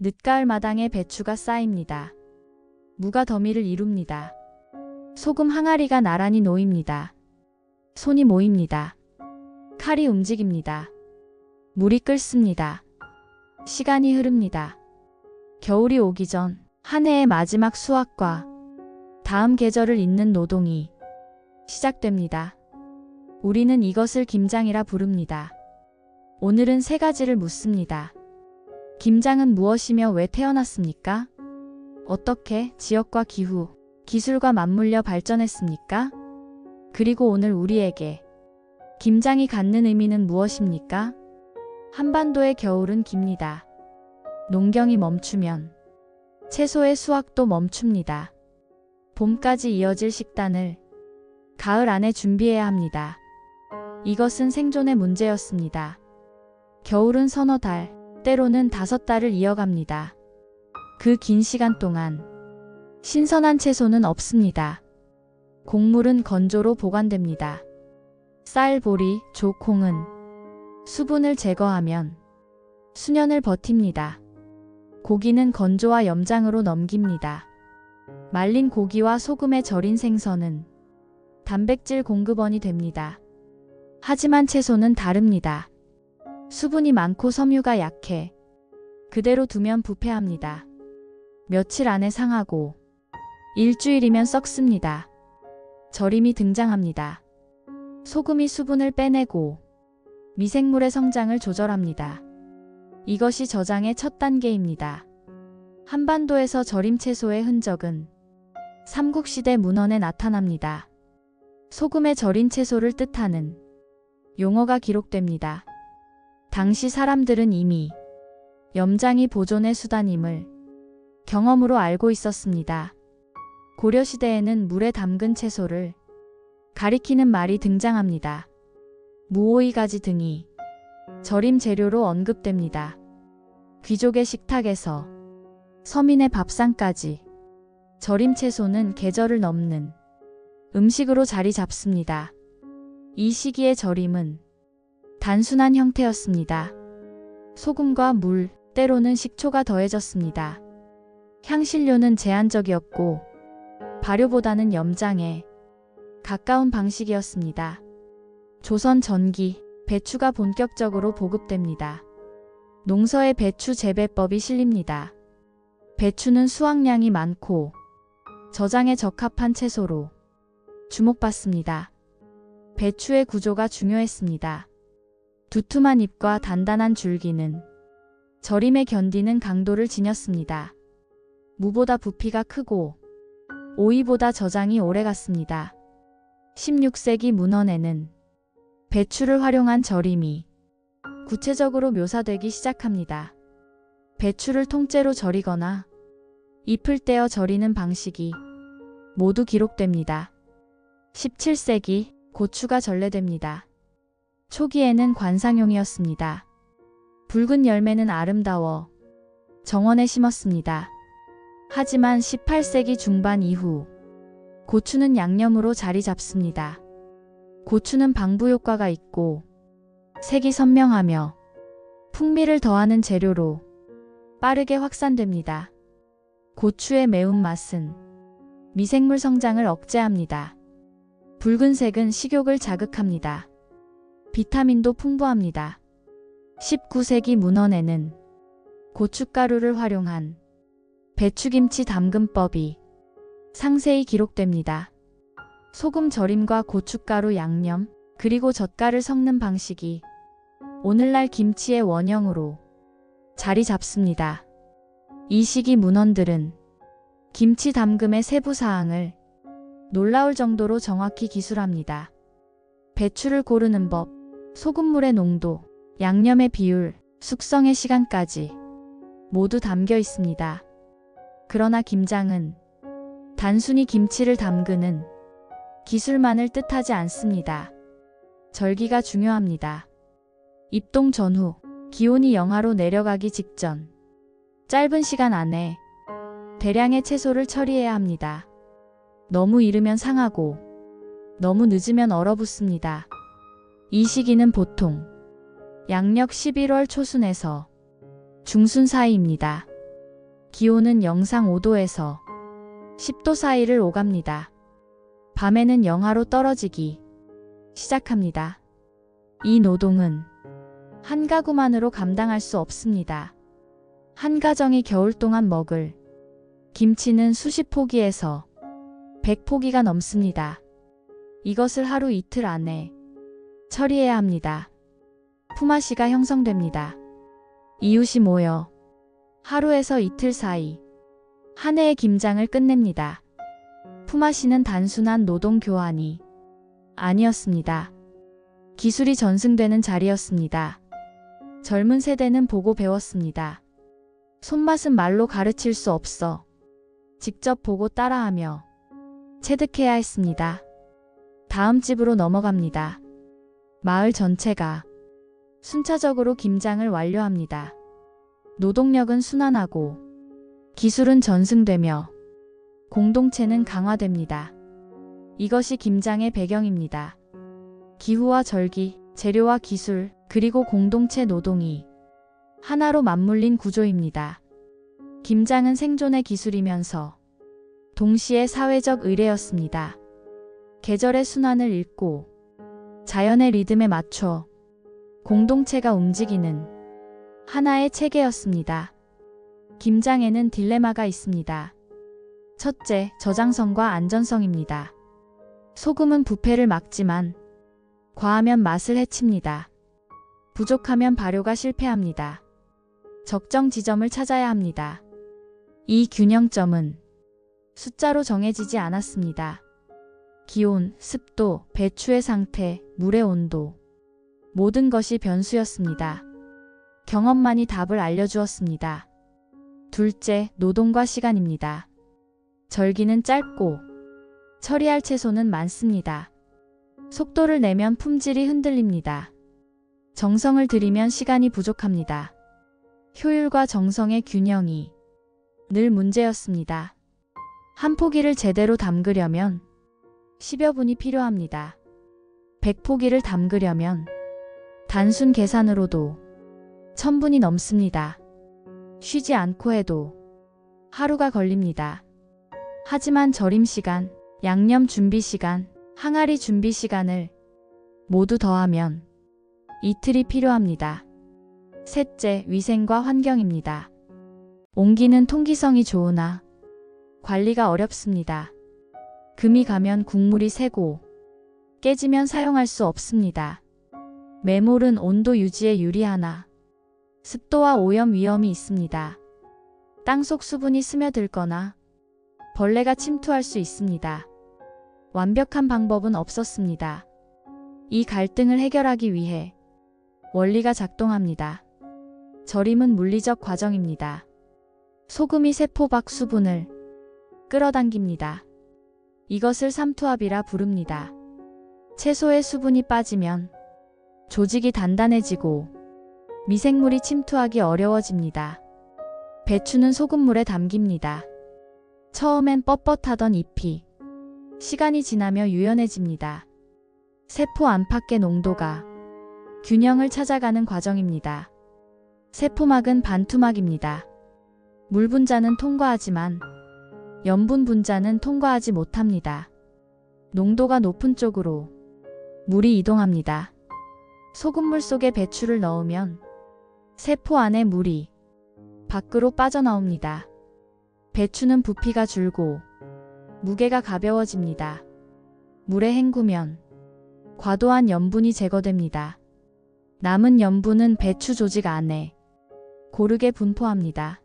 늦가을 마당에 배추가 쌓입니다. 무가 더미를 이룹니다. 소금 항아리가 나란히 놓입니다. 손이 모입니다. 칼이 움직입니다. 물이 끓습니다. 시간이 흐릅니다. 겨울이 오기 전 한 해의 마지막 수확과 다음 계절을 잇는 노동이 시작됩니다. 우리는 이것을 김장이라 부릅니다. 오늘은 세 가지를 묻습니다. 김장은 무엇이며 왜 태어났습니까? 어떻게 지역과 기후, 기술과 맞물려 발전했습니까? 그리고 오늘 우리에게 김장이 갖는 의미는 무엇입니까? 한반도의 겨울은 깁니다. 농경이 멈추면 채소의 수확도 멈춥니다. 봄까지 이어질 식단을 가을 안에 준비해야 합니다. 이것은 생존의 문제였습니다. 겨울은 서너 달, 때로는 5달을 이어갑니다. 그 긴 시간 동안 신선한 채소는 없습니다. 곡물은 건조로 보관됩니다. 쌀, 보리, 조, 콩은 수분을 제거하면 수년을 버팁니다. 고기는 건조와 염장으로 넘깁니다. 말린 고기와 소금에 절인 생선은 단백질 공급원이 됩니다. 하지만 채소는 다릅니다. 수분이 많고 섬유가 약해 그대로 두면 부패합니다. 며칠 안에 상하고 일주일이면 썩습니다. 절임이 등장합니다. 소금이 수분을 빼내고 미생물의 성장을 조절합니다. 이것이 저장의 첫 단계입니다. 한반도에서 절임 채소의 흔적은 삼국시대 문헌에 나타납니다. 소금에 절인 채소를 뜻하는 용어가 기록됩니다. 당시 사람들은 이미 염장이 보존의 수단임을 경험으로 알고 있었습니다. 고려시대에는 물에 담근 채소를 가리키는 말이 등장합니다. 무오이가지 등이 절임 재료로 언급됩니다. 귀족의 식탁에서 서민의 밥상까지 절임 채소는 계절을 넘는 음식으로 자리 잡습니다. 이 시기의 절임은 단순한 형태였습니다. 소금과 물, 때로는 식초가 더해졌습니다. 향신료는 제한적이었고 발효보다는 염장에 가까운 방식이었습니다. 조선 전기, 배추가 본격적으로 보급됩니다. 농서에 배추 재배법이 실립니다. 배추는 수확량이 많고 저장에 적합한 채소로 주목받습니다. 배추의 구조가 중요했습니다. 두툼한 잎과 단단한 줄기는 절임에 견디는 강도를 지녔습니다. 무보다 부피가 크고 오이보다 저장이 오래갔습니다. 16세기 문헌에는 배추를 활용한 절임이 구체적으로 묘사되기 시작합니다. 배추를 통째로 절이거나 잎을 떼어 절이는 방식이 모두 기록됩니다. 17세기 고추가 전래됩니다. 초기에는 관상용이었습니다. 붉은 열매는 아름다워 정원에 심었습니다. 하지만 18세기 중반 이후 고추는 양념으로 자리 잡습니다. 고추는 방부 효과가 있고 색이 선명하며 풍미를 더하는 재료로 빠르게 확산됩니다. 고추의 매운맛은 미생물 성장을 억제합니다. 붉은색은 식욕을 자극합니다. 비타민도 풍부합니다. 19세기 문헌에는 고춧가루를 활용한 배추김치 담금법이 상세히 기록됩니다. 소금 절임과 고춧가루 양념, 그리고 젓갈을 섞는 방식이 오늘날 김치의 원형으로 자리 잡습니다. 이 시기 문헌들은 김치 담금의 세부 사항을 놀라울 정도로 정확히 기술합니다. 배추를 고르는 법, 소금물의 농도, 양념의 비율, 숙성의 시간까지 모두 담겨 있습니다. 그러나 김장은 단순히 김치를 담그는 기술만을 뜻하지 않습니다. 절기가 중요합니다. 입동 전후, 기온이 영하로 내려가기 직전, 짧은 시간 안에 대량의 채소를 처리해야 합니다. 너무 이르면 상하고 너무 늦으면 얼어붙습니다. 이 시기는 보통 양력 11월 초순에서 중순 사이입니다. 기온은 영상 5도에서 10도 사이를 오갑니다. 밤에는 영하로 떨어지기 시작합니다. 이 노동은 한 가구만으로 감당할 수 없습니다. 한 가정이 겨울 동안 먹을 김치는 수십 포기에서 100포기가 넘습니다. 이것을 하루 이틀 안에 처리해야 합니다. 품앗이가 형성됩니다. 이웃이 모여 하루에서 이틀 사이 한 해의 김장을 끝냅니다. 품앗이는 단순한 노동 교환이 아니었습니다. 기술이 전승되는 자리였습니다. 젊은 세대는 보고 배웠습니다. 손맛은 말로 가르칠 수 없어 직접 보고 따라하며 체득해야 했습니다. 다음 집으로 넘어갑니다. 마을 전체가 순차적으로 김장을 완료합니다. 노동력은 순환하고 기술은 전승되며 공동체는 강화됩니다. 이것이 김장의 배경입니다. 기후와 절기, 재료와 기술, 그리고 공동체 노동이 하나로 맞물린 구조입니다. 김장은 생존의 기술이면서 동시에 사회적 의례였습니다. 계절의 순환을 읽고 자연의 리듬에 맞춰 공동체가 움직이는 하나의 체계였습니다. 김장에는 딜레마가 있습니다. 첫째, 저장성과 안전성입니다. 소금은 부패를 막지만 과하면 맛을 해칩니다. 부족하면 발효가 실패합니다. 적정 지점을 찾아야 합니다. 이 균형점은 숫자로 정해지지 않았습니다. 기온, 습도, 배추의 상태, 물의 온도, 모든 것이 변수였습니다. 경험만이 답을 알려주었습니다. 둘째, 노동과 시간입니다. 절기는 짧고 처리할 채소는 많습니다. 속도를 내면 품질이 흔들립니다. 정성을 들이면 시간이 부족합니다. 효율과 정성의 균형이 늘 문제였습니다. 한 포기를 제대로 담그려면 10여 분이 필요합니다. 100포기를 담그려면 단순 계산으로도 1000분이 넘습니다. 쉬지 않고 해도 하루가 걸립니다. 하지만 절임 시간, 양념 준비 시간, 항아리 준비 시간을 모두 더하면 이틀이 필요합니다. 셋째, 위생과 환경입니다. 옹기는 통기성이 좋으나 관리가 어렵습니다. 금이 가면 국물이 새고 깨지면 사용할 수 없습니다. 메몰은 온도 유지에 유리하나 습도와 오염 위험이 있습니다. 땅속 수분이 스며들거나 벌레가 침투할 수 있습니다. 완벽한 방법은 없었습니다. 이 갈등을 해결하기 위해 원리가 작동합니다. 절임은 물리적 과정입니다. 소금이 세포 밖 수분을 끌어당깁니다. 이것을 삼투압이라 부릅니다. 채소의 수분이 빠지면 조직이 단단해지고 미생물이 침투하기 어려워집니다. 배추는 소금물에 담깁니다. 처음엔 뻣뻣하던 잎이 시간이 지나며 유연해집니다. 세포 안팎의 농도가 균형을 찾아가는 과정입니다. 세포막은 반투막입니다. 물 분자는 통과하지만 염분 분자는 통과하지 못합니다. 농도가 높은 쪽으로 물이 이동합니다. 소금물 속에 배추를 넣으면 세포 안에 물이 밖으로 빠져나옵니다. 배추는 부피가 줄고 무게가 가벼워집니다. 물에 헹구면 과도한 염분이 제거됩니다. 남은 염분은 배추 조직 안에 고르게 분포합니다.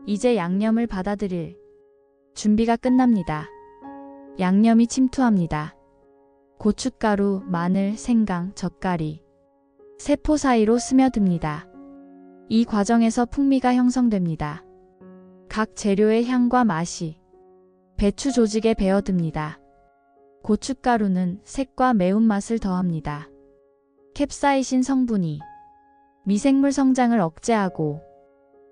이제 양념을 받아들일 준비가 끝납니다. 양념이 침투합니다. 고춧가루, 마늘, 생강, 젓갈이 세포 사이로 스며듭니다. 이 과정에서 풍미가 형성됩니다. 각 재료의 향과 맛이 배추 조직에 배어듭니다. 고춧가루는 색과 매운맛을 더합니다. 캡사이신 성분이 미생물 성장을 억제하고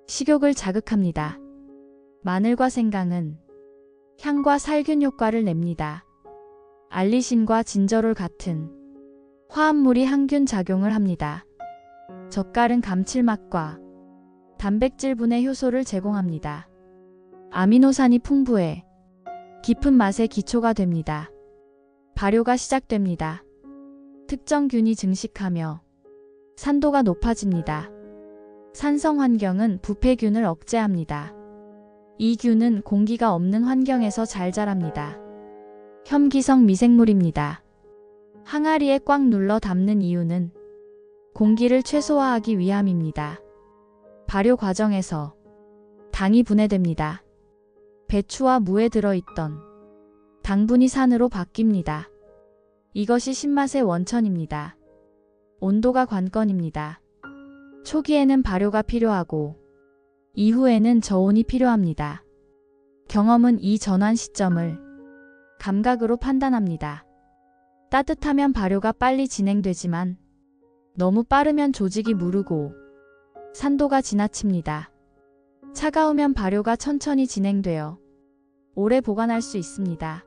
식욕을 자극합니다. 마늘과 생강은 향과 살균 효과를 냅니다. 알리신과 진저롤 같은 화합물이 항균 작용을 합니다. 젓갈은 감칠맛과 단백질분해 효소를 제공합니다. 아미노산이 풍부해 깊은 맛의 기초가 됩니다. 발효가 시작됩니다. 특정 균이 증식하며 산도가 높아집니다. 산성 환경은 부패균을 억제합니다. 이 균은 공기가 없는 환경에서 잘 자랍니다. 혐기성 미생물입니다. 항아리에 꽉 눌러 담는 이유는 공기를 최소화하기 위함입니다. 발효 과정에서 당이 분해됩니다. 배추와 무에 들어있던 당분이 산으로 바뀝니다. 이것이 신맛의 원천입니다. 온도가 관건입니다. 초기에는 발효가 필요하고 이후에는 저온이 필요합니다. 경험은 이 전환 시점을 감각으로 판단합니다. 따뜻하면 발효가 빨리 진행되지만 너무 빠르면 조직이 무르고 산도가 지나칩니다. 차가우면 발효가 천천히 진행되어 오래 보관할 수 있습니다.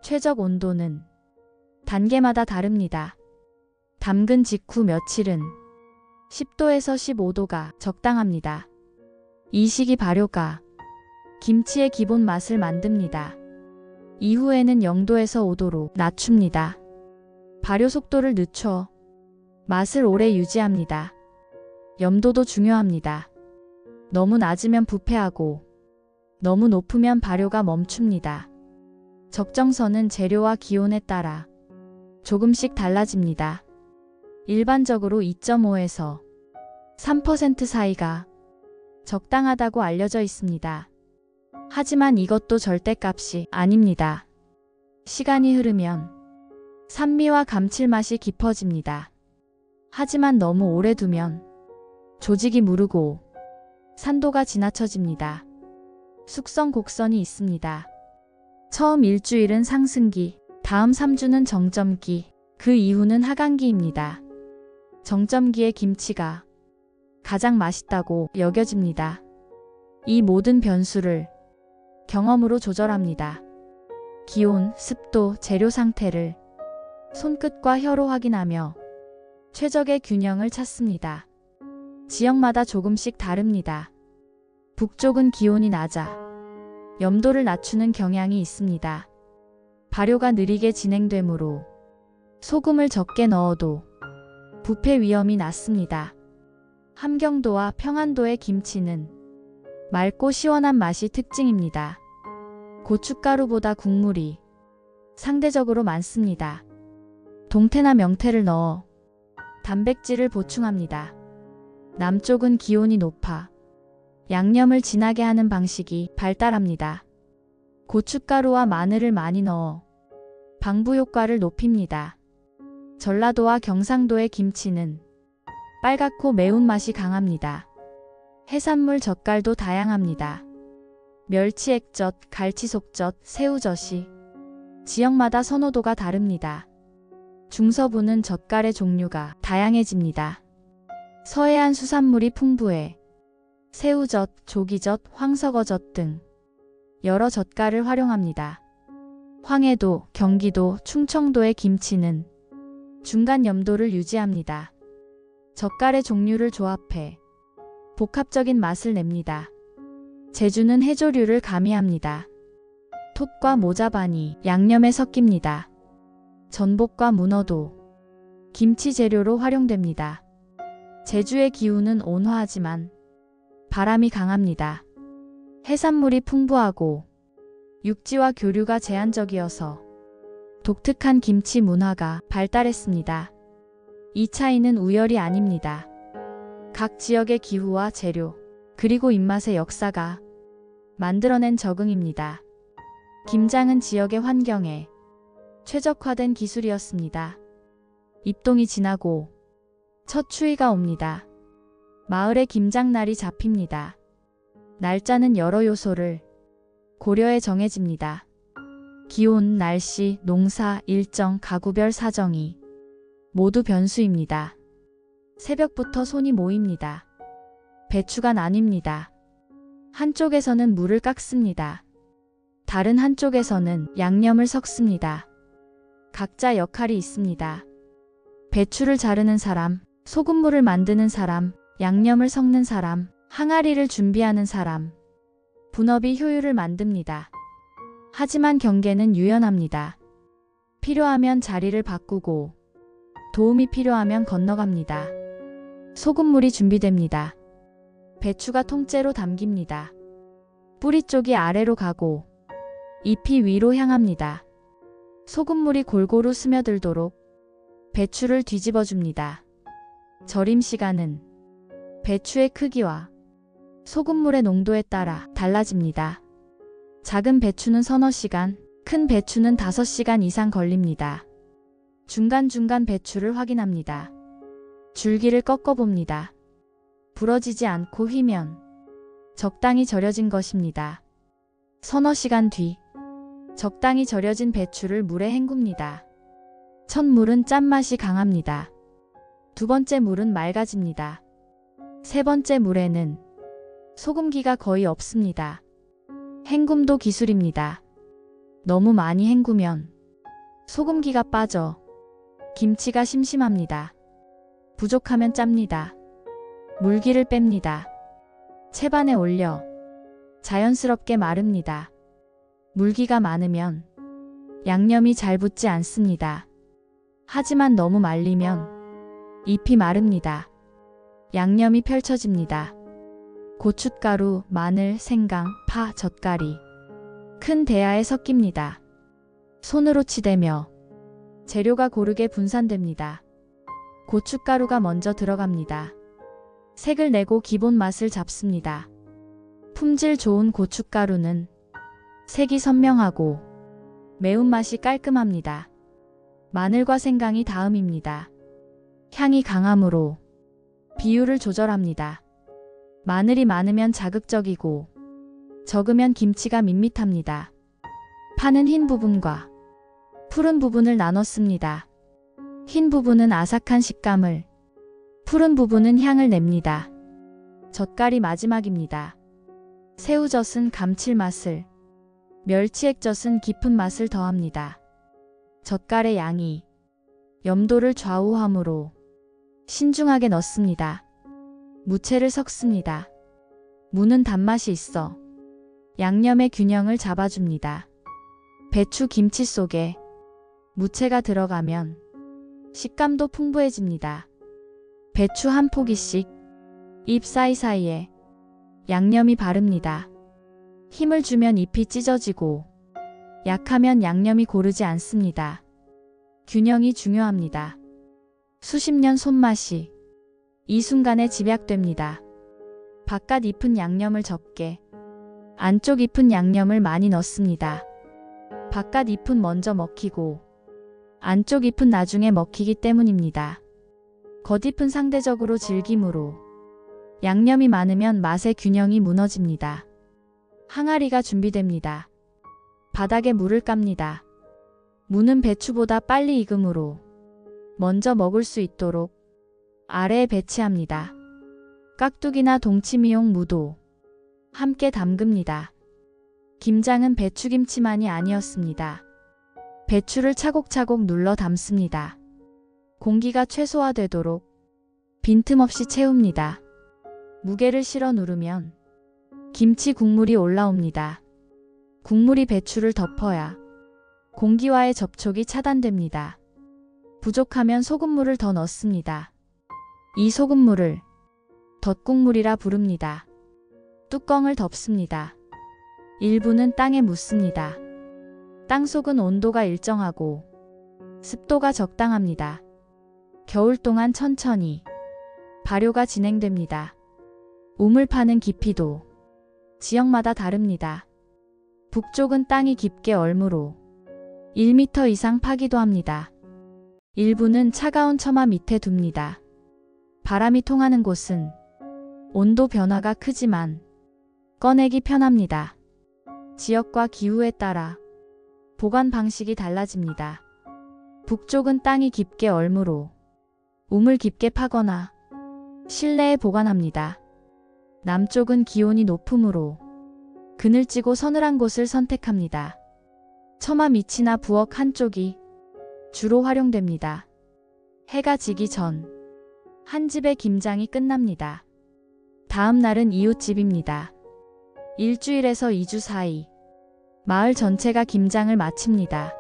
최적 온도는 단계마다 다릅니다. 담근 직후 며칠은 10도에서 15도가 적당합니다. 이 시기 발효가 김치의 기본 맛을 만듭니다. 이후에는 0도에서 5도로 낮춥니다. 발효 속도를 늦춰 맛을 오래 유지합니다. 염도도 중요합니다. 너무 낮으면 부패하고 너무 높으면 발효가 멈춥니다. 적정선은 재료와 기온에 따라 조금씩 달라집니다. 일반적으로 2.5에서 3% 사이가 적당하다고 알려져 있습니다. 하지만 이것도 절대값이 아닙니다. 시간이 흐르면 산미와 감칠맛이 깊어집니다. 하지만 너무 오래 두면 조직이 무르고 산도가 지나쳐집니다. 숙성 곡선이 있습니다. 처음 일주일은 상승기, 다음 3주는 정점기, 그 이후는 하강기입니다. 정점기의 김치가 가장 맛있다고 여겨집니다. 이 모든 변수를 경험으로 조절합니다. 기온, 습도, 재료 상태를 손끝과 혀로 확인하며 최적의 균형을 찾습니다. 지역마다 조금씩 다릅니다. 북쪽은 기온이 낮아 염도를 낮추는 경향이 있습니다. 발효가 느리게 진행되므로 소금을 적게 넣어도 부패 위험이 낮습니다. 함경도와 평안도의 김치는 맑고 시원한 맛이 특징입니다. 고춧가루보다 국물이 상대적으로 많습니다. 동태나 명태를 넣어 단백질을 보충합니다. 남쪽은 기온이 높아 양념을 진하게 하는 방식이 발달합니다. 고춧가루와 마늘을 많이 넣어 방부 효과를 높입니다. 전라도와 경상도의 김치는 빨갛고 매운맛이 강합니다. 해산물 젓갈도 다양합니다. 멸치액젓, 갈치속젓, 새우젓이 지역마다 선호도가 다릅니다. 중서부는 젓갈의 종류가 다양해집니다. 서해안 수산물이 풍부해 새우젓, 조기젓, 황석어젓 등 여러 젓갈을 활용합니다. 황해도, 경기도, 충청도의 김치는 중간 염도를 유지합니다. 젓갈의 종류를 조합해 복합적인 맛을 냅니다. 제주는 해조류를 가미합니다. 톳과 모자반이 양념에 섞입니다. 전복과 문어도 김치 재료로 활용됩니다. 제주의 기후는 온화하지만 바람이 강합니다. 해산물이 풍부하고 육지와 교류가 제한적이어서 독특한 김치 문화가 발달했습니다. 이 차이는 우열이 아닙니다. 각 지역의 기후와 재료, 그리고 입맛의 역사가 만들어낸 적응입니다. 김장은 지역의 환경에 최적화된 기술이었습니다. 입동이 지나고 첫 추위가 옵니다. 마을에 김장날이 잡힙니다. 날짜는 여러 요소를 고려해 정해집니다. 기온, 날씨, 농사, 일정, 가구별 사정이 모두 변수입니다. 새벽부터 손이 모입니다. 배추가 나뉩니다. 한쪽에서는 물을 깎습니다. 다른 한쪽에서는 양념을 섞습니다. 각자 역할이 있습니다. 배추를 자르는 사람, 소금물을 만드는 사람, 양념을 섞는 사람, 항아리를 준비하는 사람, 분업이 효율을 만듭니다. 하지만 경계는 유연합니다. 필요하면 자리를 바꾸고 도움이 필요하면 건너갑니다. 소금물이 준비됩니다. 배추가 통째로 담깁니다. 뿌리 쪽이 아래로 가고 잎이 위로 향합니다. 소금물이 골고루 스며들도록 배추를 뒤집어 줍니다. 절임 시간은 배추의 크기와 소금물의 농도에 따라 달라집니다. 작은 배추는 서너 시간, 큰 배추는 5시간 이상 걸립니다. 중간중간 배추를 확인합니다. 줄기를 꺾어봅니다. 부러지지 않고 휘면 적당히 절여진 것입니다. 서너 시간 뒤, 적당히 절여진 배추를 물에 헹굽니다. 첫 물은 짠맛이 강합니다. 두 번째 물은 맑아집니다. 세 번째 물에는 소금기가 거의 없습니다. 헹굼도 기술입니다. 너무 많이 헹구면 소금기가 빠져 김치가 심심합니다. 부족하면 짭니다. 물기를 뺍니다. 채반에 올려 자연스럽게 마릅니다. 물기가 많으면 양념이 잘 붙지 않습니다. 하지만 너무 말리면 잎이 마릅니다. 양념이 펼쳐집니다. 고춧가루, 마늘, 생강, 파, 젓갈이 큰 대야에 섞입니다. 손으로 치대며 재료가 고르게 분산됩니다. 고춧가루가 먼저 들어갑니다. 색을 내고 기본 맛을 잡습니다. 품질 좋은 고춧가루는 색이 선명하고 매운맛이 깔끔합니다. 마늘과 생강이 다음입니다. 향이 강하므로 비율을 조절합니다. 마늘이 많으면 자극적이고 적으면 김치가 밋밋합니다. 파는 흰 부분과 푸른 부분을 나눴습니다. 흰 부분은 아삭한 식감을, 푸른 부분은 향을 냅니다. 젓갈이 마지막입니다. 새우젓은 감칠맛을, 멸치액젓은 깊은 맛을 더합니다. 젓갈의 양이 염도를 좌우하므로 신중하게 넣습니다. 무채를 섞습니다. 무는 단맛이 있어 양념의 균형을 잡아줍니다. 배추 김치 속에 무채가 들어가면 식감도 풍부해집니다. 배추 한 포기씩 잎 사이사이에 양념이 바릅니다. 힘을 주면 잎이 찢어지고 약하면 양념이 고르지 않습니다. 균형이 중요합니다. 수십 년 손맛이 이 순간에 집약됩니다. 바깥 잎은 양념을 적게, 안쪽 잎은 양념을 많이 넣습니다. 바깥 잎은 먼저 먹히고 안쪽 잎은 나중에 먹히기 때문입니다. 겉잎은 상대적으로 질기므로 양념이 많으면 맛의 균형이 무너집니다. 항아리가 준비됩니다. 바닥에 물을 깝니다. 무는 배추보다 빨리 익으므로 먼저 먹을 수 있도록 아래에 배치합니다. 깍두기나 동치미용 무도 함께 담급니다. 김장은 배추김치만이 아니었습니다. 배추를 차곡차곡 눌러 담습니다. 공기가 최소화되도록 빈틈없이 채웁니다. 무게를 실어 누르면 김치 국물이 올라옵니다. 국물이 배추를 덮어야 공기와의 접촉이 차단됩니다. 부족하면 소금물을 더 넣습니다. 이 소금물을 덧국물이라 부릅니다. 뚜껑을 덮습니다. 일부는 땅에 묻습니다. 땅속은 온도가 일정하고 습도가 적당합니다. 겨울 동안 천천히 발효가 진행됩니다. 우물 파는 깊이도 지역마다 다릅니다. 북쪽은 땅이 깊게 얼므로 1m 이상 파기도 합니다. 일부는 차가운 처마 밑에 둡니다. 바람이 통하는 곳은 온도 변화가 크지만 꺼내기 편합니다. 지역과 기후에 따라 보관 방식이 달라집니다. 북쪽은 땅이 깊게 얼므로 우물 깊게 파거나 실내에 보관합니다. 남쪽은 기온이 높으므로 그늘지고 서늘한 곳을 선택합니다. 처마 밑이나 부엌 한쪽이 주로 활용됩니다. 해가 지기 전 한 집의 김장이 끝납니다. 다음 날은 이웃집입니다. 1주일에서 2주 사이 마을 전체가 김장을 마칩니다.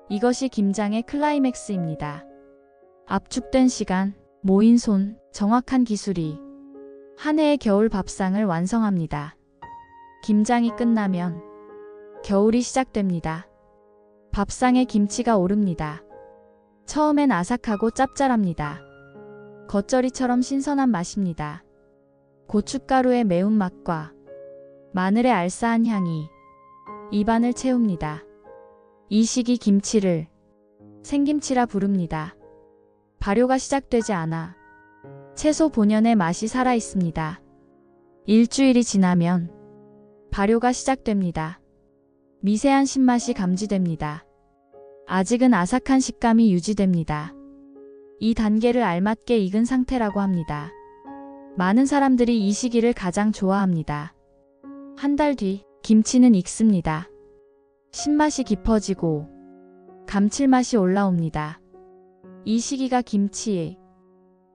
이것이 김장의 클라이맥스입니다. 압축된 시간, 모인 손, 정확한 기술이 한 해의 겨울 밥상을 완성합니다. 김장이 끝나면 겨울이 시작됩니다. 밥상에 김치가 오릅니다. 처음엔 아삭하고 짭짤합니다. 겉절이처럼 신선한 맛입니다. 고춧가루의 매운맛과 마늘의 알싸한 향이 입안을 채웁니다. 이 시기 김치를 생김치라 부릅니다. 발효가 시작되지 않아 채소 본연의 맛이 살아있습니다. 일주일이 지나면 발효가 시작됩니다. 미세한 신맛이 감지됩니다. 아직은 아삭한 식감이 유지됩니다. 이 단계를 알맞게 익은 상태라고 합니다. 많은 사람들이 이 시기를 가장 좋아합니다. 한 달 뒤 김치는 익습니다. 신맛이 깊어지고 감칠맛이 올라옵니다. 이 시기가 김치의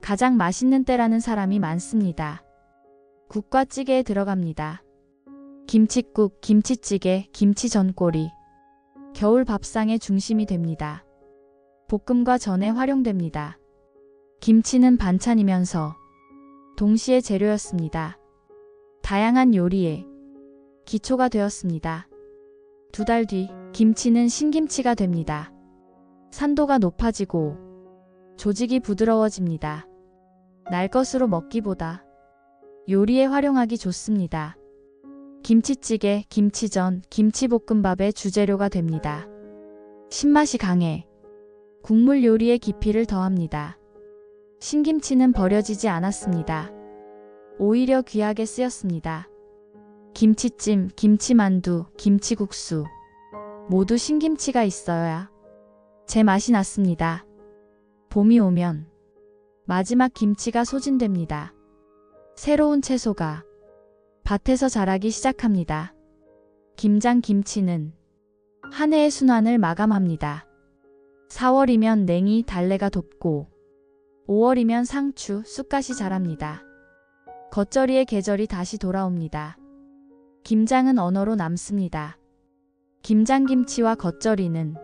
가장 맛있는 때라는 사람이 많습니다. 국과 찌개에 들어갑니다. 김칫국, 김치찌개, 김치전골이 겨울 밥상의 중심이 됩니다. 볶음과 전에 활용됩니다. 김치는 반찬이면서 동시에 재료였습니다. 다양한 요리의 기초가 되었습니다. 2달 뒤 김치는 신김치가 됩니다. 산도가 높아지고 조직이 부드러워집니다. 날 것으로 먹기보다 요리에 활용하기 좋습니다. 김치찌개, 김치전, 김치볶음밥의 주재료가 됩니다. 신맛이 강해 국물 요리의 깊이를 더합니다. 신김치는 버려지지 않았습니다. 오히려 귀하게 쓰였습니다. 김치찜, 김치만두, 김치국수 모두 신김치가 있어야 제맛이 났습니다. 봄이 오면 마지막 김치가 소진됩니다. 새로운 채소가 밭에서 자라기 시작합니다. 김장 김치는 한 해의 순환을 마감합니다. 4월이면 냉이, 달래가 돋고 5월이면 상추, 쑥갓이 자랍니다. 겉절이의 계절이 다시 돌아옵니다. 김장은 언어로 남습니다. 김장김치와 겉절이는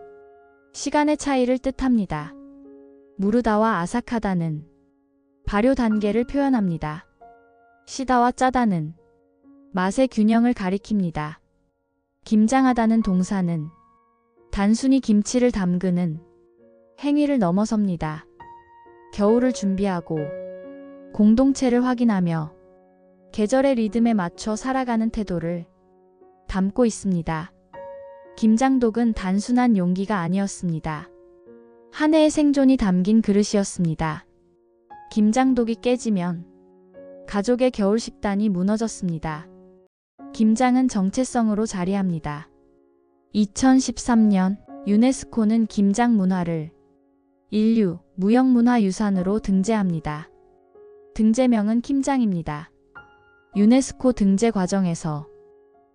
시간의 차이를 뜻합니다. 무르다와 아삭하다는 발효 단계를 표현합니다. 시다와 짜다는 맛의 균형을 가리킵니다. 김장하다는 동사는 단순히 김치를 담그는 행위를 넘어섭니다. 겨울을 준비하고 공동체를 확인하며 계절의 리듬에 맞춰 살아가는 태도를 담고 있습니다. 김장독은 단순한 용기가 아니었습니다. 한 해의 생존이 담긴 그릇이었습니다. 김장독이 깨지면 가족의 겨울 식단이 무너졌습니다. 김장은 정체성으로 자리합니다. 2013년 유네스코는 김장 문화를 인류 무형문화유산으로 등재합니다. 등재명은 김장입니다. 유네스코 등재 과정에서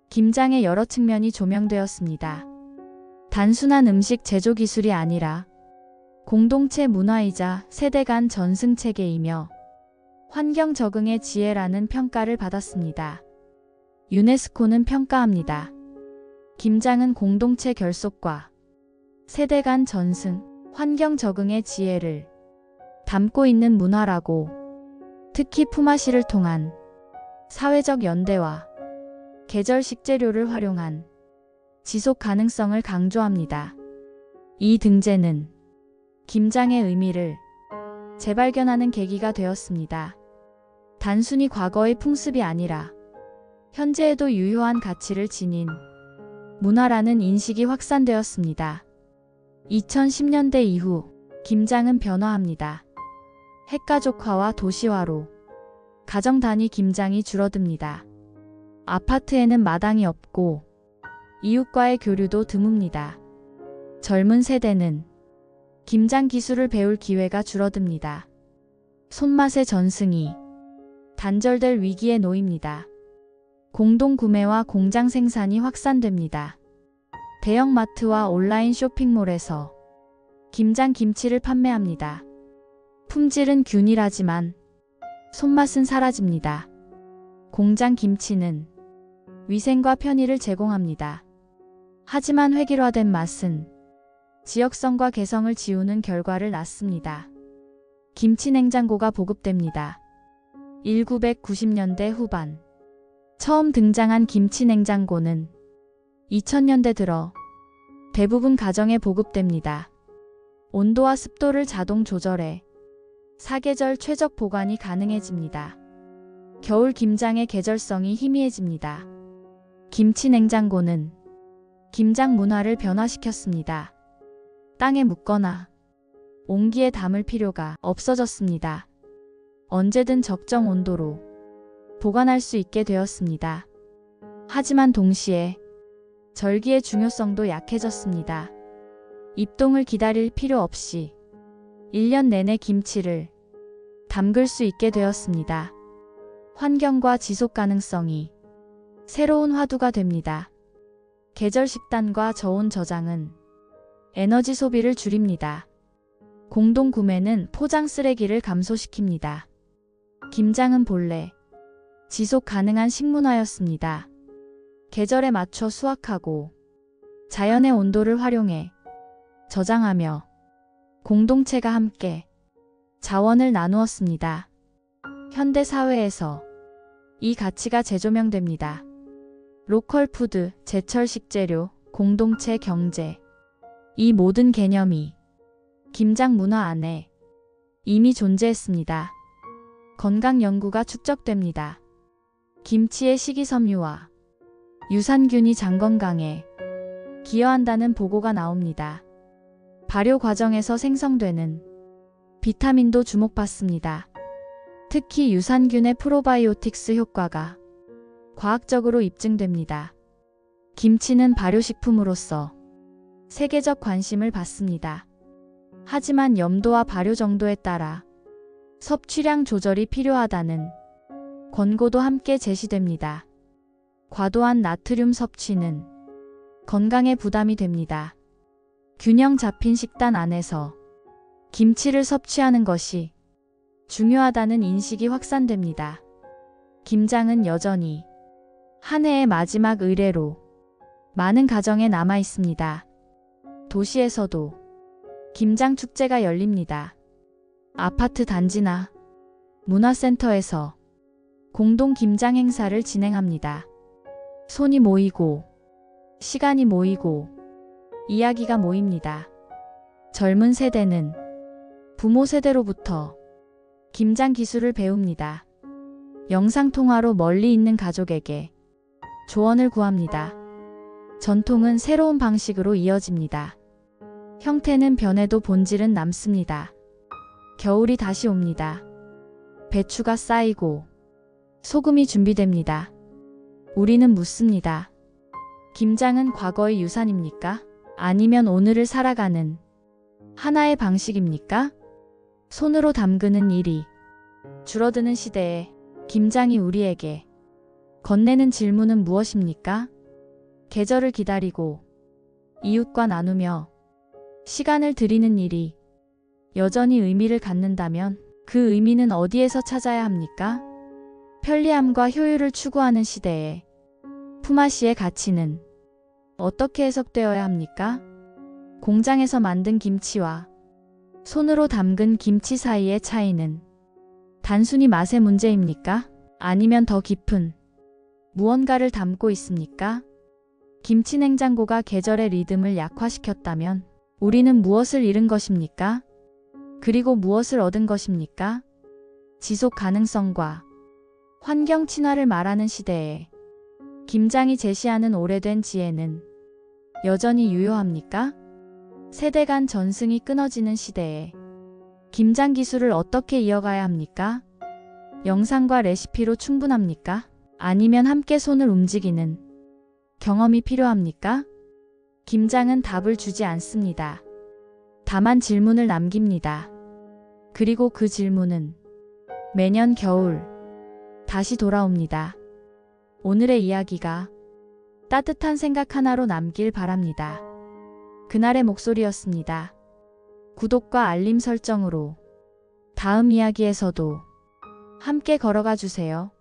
김장의 여러 측면이 조명되었습니다. 단순한 음식 제조 기술이 아니라 공동체 문화이자 세대 간 전승 체계이며 환경 적응의 지혜라는 평가를 받았습니다. 유네스코는 평가합니다. 김장은 공동체 결속과 세대 간 전승, 환경 적응의 지혜를 담고 있는 문화라고, 특히 품앗이를 통한 사회적 연대와 계절 식재료를 활용한 지속 가능성을 강조합니다. 이 등재는 김장의 의미를 재발견하는 계기가 되었습니다. 단순히 과거의 풍습이 아니라 현재에도 유효한 가치를 지닌 문화라는 인식이 확산되었습니다. 2010년대 이후 김장은 변화합니다. 핵가족화와 도시화로 가정 단위 김장이 줄어듭니다. 아파트에는 마당이 없고 이웃과의 교류도 드뭅니다. 젊은 세대는 김장 기술을 배울 기회가 줄어듭니다. 손맛의 전승이 단절될 위기에 놓입니다. 공동 구매와 공장 생산이 확산됩니다. 대형마트와 온라인 쇼핑몰에서 김장 김치를 판매합니다. 품질은 균일하지만 손맛은 사라집니다. 공장 김치는 위생과 편의를 제공합니다. 하지만 획일화된 맛은 지역성과 개성을 지우는 결과를 낳습니다. 김치 냉장고가 보급됩니다. 1990년대 후반 처음 등장한 김치 냉장고는 2000년대 들어 대부분 가정에 보급됩니다. 온도와 습도를 자동 조절해 사계절 최적 보관이 가능해집니다. 겨울 김장의 계절성이 희미해집니다. 김치 냉장고는 김장 문화를 변화시켰습니다. 땅에 묻거나 온기에 담을 필요가 없어졌습니다. 언제든 적정 온도로 보관할 수 있게 되었습니다. 하지만 동시에 절기의 중요성도 약해졌습니다. 입동을 기다릴 필요 없이 1년 내내 김치를 담글 수 있게 되었습니다. 환경과 지속 가능성이 새로운 화두가 됩니다. 계절 식단과 저온 저장은 에너지 소비를 줄입니다. 공동 구매는 포장 쓰레기를 감소시킵니다. 김장은 본래 지속 가능한 식문화였습니다. 계절에 맞춰 수확하고 자연의 온도를 활용해 저장하며 공동체가 함께 자원을 나누었습니다. 현대 사회에서 이 가치가 재조명됩니다. 로컬 푸드, 제철 식재료, 공동체 경제. 이 모든 개념이 김장 문화 안에 이미 존재했습니다. 건강 연구가 축적됩니다. 김치의 식이섬유와 유산균이 장 건강에 기여한다는 보고가 나옵니다. 발효 과정에서 생성되는 비타민도 주목받습니다. 특히 유산균의 프로바이오틱스 효과가 과학적으로 입증됩니다. 김치는 발효식품으로서 세계적 관심을 받습니다. 하지만 염도와 발효 정도에 따라 섭취량 조절이 필요하다는 권고도 함께 제시됩니다. 과도한 나트륨 섭취는 건강에 부담이 됩니다. 균형 잡힌 식단 안에서 김치를 섭취하는 것이 중요하다는 인식이 확산됩니다. 김장은 여전히 한 해의 마지막 의례로 많은 가정에 남아 있습니다. 도시에서도 김장 축제가 열립니다. 아파트 단지나 문화센터에서 공동 김장 행사를 진행합니다. 손이 모이고 시간이 모이고 이야기가 모입니다. 젊은 세대는 부모 세대로부터 김장 기술을 배웁니다. 영상통화로 멀리 있는 가족에게 조언을 구합니다. 전통은 새로운 방식으로 이어집니다. 형태는 변해도 본질은 남습니다. 겨울이 다시 옵니다. 배추가 쌓이고 소금이 준비됩니다. 우리는 묻습니다. 김장은 과거의 유산입니까? 아니면 오늘을 살아가는 하나의 방식입니까? 손으로 담그는 일이 줄어드는 시대에 김장이 우리에게 건네는 질문은 무엇입니까? 계절을 기다리고 이웃과 나누며 시간을 들이는 일이 여전히 의미를 갖는다면 그 의미는 어디에서 찾아야 합니까? 편리함과 효율을 추구하는 시대에 품앗이의 가치는 어떻게 해석되어야 합니까? 공장에서 만든 김치와 손으로 담근 김치 사이의 차이는 단순히 맛의 문제입니까? 아니면 더 깊은 무언가를 담고 있습니까? 김치 냉장고가 계절의 리듬을 약화시켰다면 우리는 무엇을 잃은 것입니까? 그리고 무엇을 얻은 것입니까? 지속 가능성과 환경 친화를 말하는 시대에 김장이 제시하는 오래된 지혜는 여전히 유효합니까? 세대 간 전승이 끊어지는 시대에 김장 기술을 어떻게 이어가야 합니까? 영상과 레시피로 충분합니까? 아니면 함께 손을 움직이는 경험이 필요합니까? 김장은 답을 주지 않습니다. 다만 질문을 남깁니다. 그리고 그 질문은 매년 겨울 다시 돌아옵니다. 오늘의 이야기가 따뜻한 생각 하나로 남길 바랍니다. 그날의 목소리였습니다. 구독과 알림 설정으로 다음 이야기에서도 함께 걸어가 주세요.